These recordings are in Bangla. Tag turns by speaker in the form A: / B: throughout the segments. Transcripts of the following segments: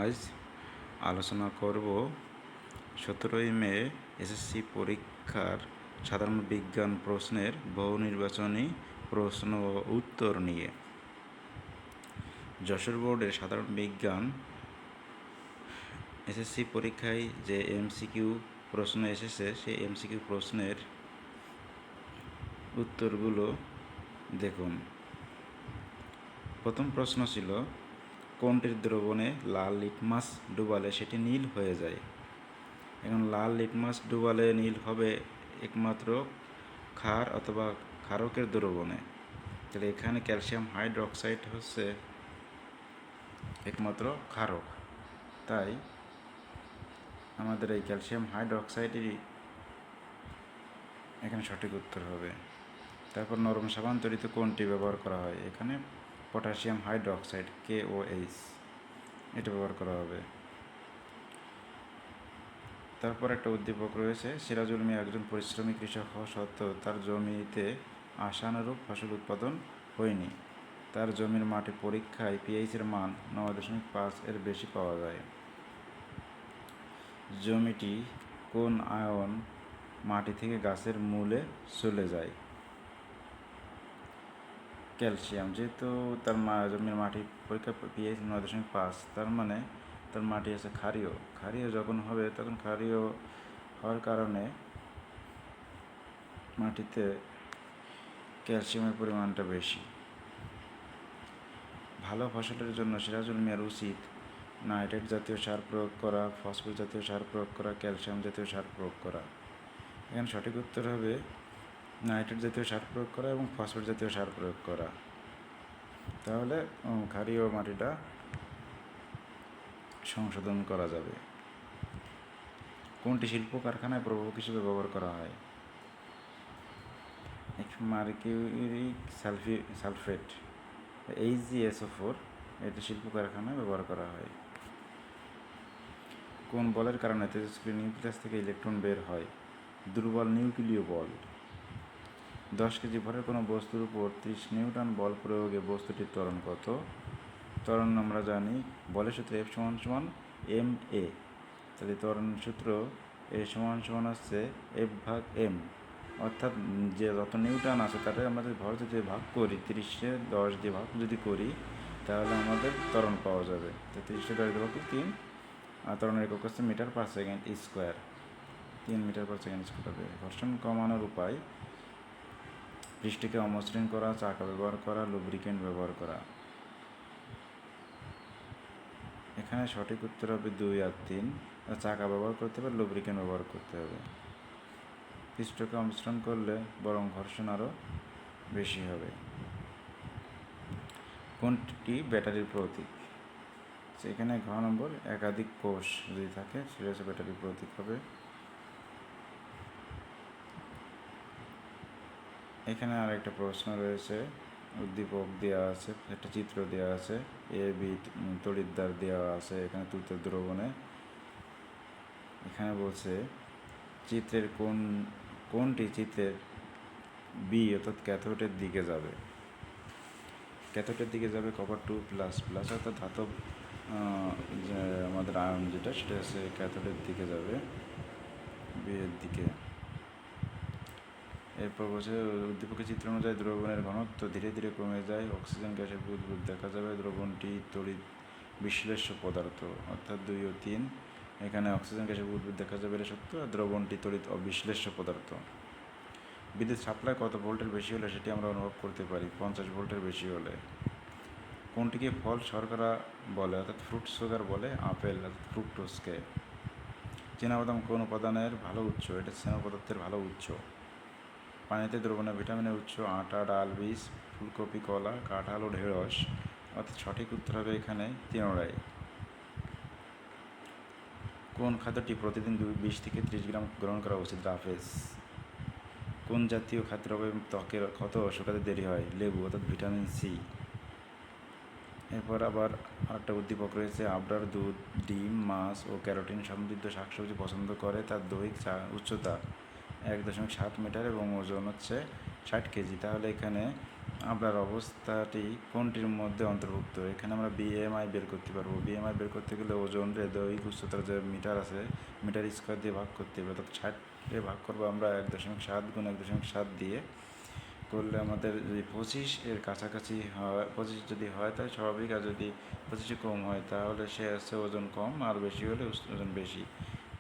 A: আজ আলোচনা করব 17ই মে এসএসসি পরীক্ষার সাধারণ বিজ্ঞান প্রশ্নের বহু নির্বাচনী প্রশ্ন ও উত্তর নিয়ে। যশোর বোর্ডের সাধারণ বিজ্ঞান এসএসসি পরীক্ষায় যে এমসিকিউ প্রশ্ন এসেছে সেই এমসিকিউ প্রশ্নের উত্তরগুলো দেখুন। প্রথম প্রশ্ন ছিল, কোনটির দ্রবণে লাল লিটমাস ডুবালে সেটি নীল হয়ে যায়? এখন লাল লিটমাস ডুবালে নীল হবে একমাত্র ক্ষার অথবা ক্ষারকের দ্রবণে। তাহলে এখানে ক্যালসিয়াম হাইড্রোক্সাইড হচ্ছে একমাত্র ক্ষারক, তাই আমাদের এই ক্যালসিয়াম হাইড্রোক্সাইডেরই এখানে সঠিক উত্তর হবে। তারপর নরম সাবান তৈরিতে কোনটি ব্যবহার করা হয়? এখানে পটাশিয়াম হাইড্রোক্সাইড KOH এটা ব্যবহার করা হবে। তারপর একটা উদ্দীপক রয়েছে, সিরাজুল মিয়া একজন পরিশ্রমী কৃষক হওয়া সত্ত্বেও তার জমিতে আশানুরূপ ফসল উৎপাদন হয়নি। তার জমির মাটি পরীক্ষায় পিএইচের মান 9.5 এর বেশি পাওয়া যায়। জমিটি কোন আয়ন মাটি থেকে গাছের মূলে চলে যায়? ক্যালসিয়াম। যেহেতু তার জমির মাটি পরীক্ষা পিএইচ 9.5, তার মানে তার মাটি আছে ক্ষারীয়। ক্ষারীয় যখন হবে তখন ক্ষারীয় হওয়ার কারণে মাটিতে ক্যালসিয়ামের পরিমাণটা বেশি। ভালো ফসলের জন্য সিরাজুল মিয়ার উচিত নাইট্রেট জাতীয় সার প্রয়োগ করা, ফসফেট জাতীয় সার প্রয়োগ করা, ক্যালসিয়াম জাতীয় সার প্রয়োগ করা। এখানে সঠিক উত্তর হবে নাইট্রেট জাতীয় সার প্রয়োগ করা এবং ফসফেট জাতীয় সার প্রয়োগ করা। তাহলে ক্ষারীয় মাটিটা সংশোধন করা যাবে। কোনটি শিল্প কারখানায় প্রভাবক হিসেবে ব্যবহার করা হয়? মার্কিউরিক সালফেট HgSO4 এটি শিল্প কারখানায় ব্যবহার করা হয়। কোন বলের কারণে তেজস্ক্রিয় নিউক্লিয়াস থেকে ইলেকট্রন বের হয়? দুর্বল নিউক্লিয় বল। 10 কেজি ভরের কোনো বস্তুর উপর 30 নিউটন বল প্রয়োগে বস্তুটির ত্বরণ কত? ত্বরণ আমরা জানি বলের সূত্র F = ma। তাহলে ত্বরণ সূত্র A = হচ্ছে F/m, অর্থাৎ যে যত নিউটন আছে তাতে আমরা যদি ভর যদি ভাগ করি 30-এ 10 দিয়ে ভাগ যদি করি তাহলে আমাদের ত্বরণ পাওয়া যাবে। তো 30-এ 10 দিয়ে ভাগ 3, আর ত্বরণের একক হচ্ছে মিটার/সেকেন্ড², 3 মিটার/সেকেন্ড² হবে। ঘর্ষণ কমানোর উপায়: পৃষ্ঠকে অমসৃণ করা, চাকা ব্যবহার করা, লুব্রিকেন্ট ব্যবহার করা। এখানে সঠিক উত্তর হবে 2 আর 3। চাকা ব্যবহার করতে হবে, লুব্রিকেন্ট ব্যবহার করতে হবে। পৃষ্ঠকে অমসৃণ করলে বরং ঘর্ষণ আরও বেশি হবে। কোনটি ব্যাটারির প্রতীক? সেখানে ঘ নম্বর, একাধিক কোষ যদি থাকে সেটা হচ্ছে ব্যাটারির প্রতীক হবে। এখানে আর একটা প্রশ্ন রয়েছে, উদ্দীপক দেওয়া আছে, একটা চিত্র দেওয়া আছে, AB তড়িৎদ্বার দেওয়া আছে এখানে তুতের দ্রবণে। এখানে বলছে চিত্রের কোনটি চিত্রের B অর্থাৎ ক্যাথোডের দিকে যাবে? ক্যাথোডের দিকে যাবে কপার 2++, অর্থাৎ ধাতব যে আমাদের আয়ন যেটা সেটা হচ্ছে ক্যাথোডের দিকে যাবে, B এর দিকে। এরপর বলছে উদ্দীপকের চিত্র অনুযায়ী দ্রবণের ঘনত্ব ধীরে ধীরে কমে যায়, অক্সিজেন গ্যাসের বুদবুদ দেখা যাবে, দ্রবণটি তড়িৎ বিশ্লেষ্য পদার্থ, অর্থাৎ 2 ও 3। এখানে অক্সিজেন গ্যাসের বুদবুদ দেখা যাবে এটা সত্য, আর দ্রবণটি তড়িৎ অবিশ্লেষ্য পদার্থ। বিদ্যুৎ সাপ্লাই কত ভোল্টের বেশি হলে সেটি আমরা অনুভব করতে পারি? 50 ভোল্টের বেশি হলে। কোনটিকে ফল শর্করা বলে অর্থাৎ ফ্রুট সুগার বলে? আপেল অর্থাৎ ফ্রুক্টোজকে। চীনাবাদাম কোন উপাদানের ভালো উৎস? এটা স্নেহ পদার্থের ভালো উৎস। পানিতে দ্রবণে ভিটামিনের উৎস আটা, ডাল, বীজ, ফুলকপি, কলা, কাঁঠাল ও ঢেঁড়স, অর্থাৎ সঠিক উত্তর হবে এখানে তিনটাই। কোন খাদ্যটি প্রতিদিন 20 থেকে 30 গ্রাম গ্রহণ করা উচিত? রাফেজ। কোন জাতীয় খাদ্যদ্রব্যে ত্বকের ক্ষত শুকাতে দেরি হয়? লেবু অর্থাৎ ভিটামিন সি। এরপর আবার আরেকটা উদ্দীপক রয়েছে, আবরার দুধ, ডিম, মাছ ও ক্যারোটিন সমৃদ্ধ শাকসবজি পছন্দ করে। তার দৈহিক উচ্চতা 1.7 মিটার এবং ওজন হচ্ছে 60 কেজি। তাহলে এখানে আপনার অবস্থাটি কোনটির মধ্যে অন্তর্ভুক্ত? এখানে আমরা বিএমআই বের করতে পারবো। বিএমআই বের করতে গেলে ওজন রে দৈহিক উচ্চতার যে মিটার আছে মিটার স্কোয়ার দিয়ে ভাগ করতে হবে, অর্থাৎ 60 ভাগ করবো আমরা 1.7 গুণ 1.7 দিয়ে করলে আমাদের যদি 25 এর কাছাকাছি হয়, 25 যদি হয় তাই স্বাভাবিক, আর যদি 25 কম হয় তাহলে সে আছে ওজন কম, আর বেশি হলে ওজন বেশি।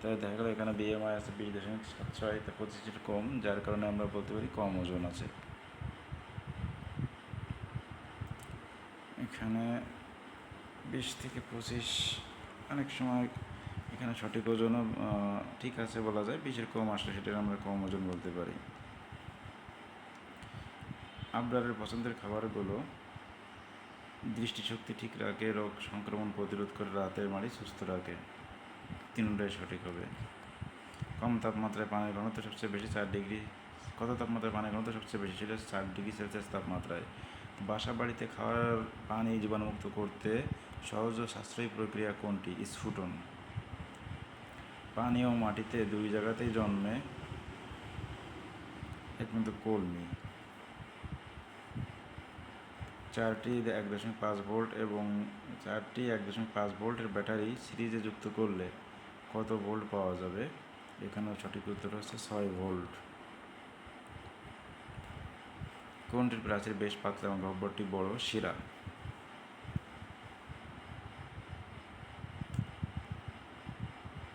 A: তাই দেখা গেলো এখানে বিএমআই আছে 20.76, তা 25 কম, যার কারণে আমরা বলতে পারি কম ওজন আছে। এখানে 20 থেকে 25 অনেক সময় এখানে সঠিক ওজনও ঠিক আছে বলা যায়, 20 কম আসলে সেটা আমরা কম ওজন বলতে পারি। আবরারের পছন্দের খাবারগুলো: দৃষ্টিশক্তি ঠিক রাখে, রোগ সংক্রমণ প্রতিরোধ করে, রাতের মাড়ি সুস্থ রাখে। তিনটাই সঠিক হবে। কম তাপমাত্রায় পানির ঘনত্ব সবচেয়ে বেশি 4 ডিগ্রি। কত তাপমাত্রায় পানির ঘনত্ব সবচেয়ে বেশি? সেটা হচ্ছে 4 ডিগ্রি সেলসিয়াস তাপমাত্রায়। বাসা বাড়িতে খাওয়ার পানি জীবাণুমুক্ত করতে সহজ ও সাশ্রয়ী প্রক্রিয়া কোনটি? স্ফুটন। পানি ও মাটিতে দুই জায়গাতেই জন্মে একমাত্র কলমি। 4টি 1.5 ভোল্ট এবং 4টি 1.5 ভোল্টের ব্যাটারি সিরিজে যুক্ত করলে কত ভোল্ট পাওয়া যাবে? এখানেও সঠিক উত্তর হচ্ছে 6 ভোল্ট। কোনটির প্রাচীর বেশ পাতলা এবং গহ্বরটি বড়? শিরা।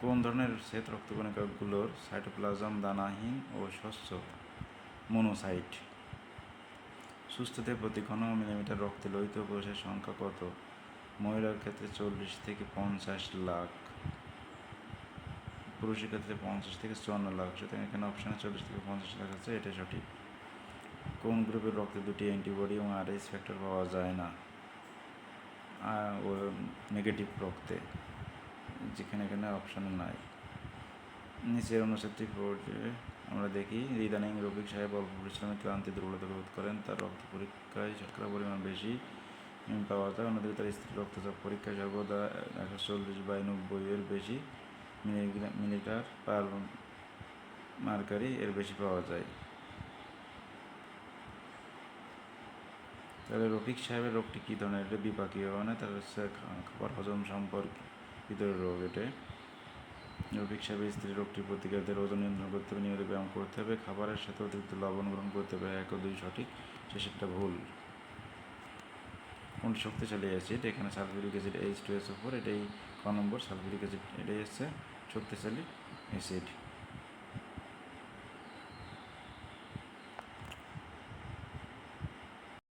A: কোন ধরনের শ্বেত রক্তকণিকাগুলোর সাইটোপ্লাজম দানাহীন ও স্বচ্ছ? মনোসাইট। সুস্থদের প্রতি ঘন মিলিমিটার রক্তে লোহিত কোষের সংখ্যা কত? মহিলার ক্ষেত্রে 40 থেকে 50 লাখ, পুরুষের ক্ষেত্রে 50 থেকে 54 লাখ। সুতরাং এখানে অপশানে 40 থেকে 50 লাখ আছে, এটাই সঠিক। কোন গ্রুপের রক্তে দুটি অ্যান্টিবডি এবং আরএইচ ফ্যাক্টর পাওয়া যায় না? ও নেগেটিভ রক্তে, যেখানে এখানে অপশানে নাই। নিচের অনুচ্ছেদটি পড়ে আমরা দেখি, ইদানিং রফিক সাহেব অল্প পরিশ্রমে ক্লান্তি দুর্বলতা বোধ করেন, তার রক্ত পরীক্ষায় শর্করা পরিমাণ বেশি পাওয়া যায়। অন্যদিকে তার স্ত্রীর রক্তচাপ পরীক্ষায় সর্বদা 140/90 এর বেশি মিলিলিটার পার মার্কারি এর বেশি পাওয়া যায়। তাহলে রফিক সাহেবের রোগটি কী ধরনের? এটা বিপাকীয়, মানে তার হচ্ছে খাবার হজম সম্পর্কিত রোগ। এটা রফিক সাহেবের স্ত্রী রোগটির প্রতিকারদের ওজন নিয়ন্ত্রণ করতে হবে, নিয়মিত ব্যায়াম করতে হবে, খাবারের সাথে অতিরিক্ত লবণ গ্রহণ করতে হবে। 1 ও 2 সঠিক, শেষেরটা ভুল। কোনটি শক্তিশালী অ্যাসিড? এখানে সালফিউরিক অ্যাসিড H2SO4, এটাই ক নম্বর সালফিউরিক অ্যাসিড, এটাই হচ্ছে শক্তিশালী অ্যাসিড।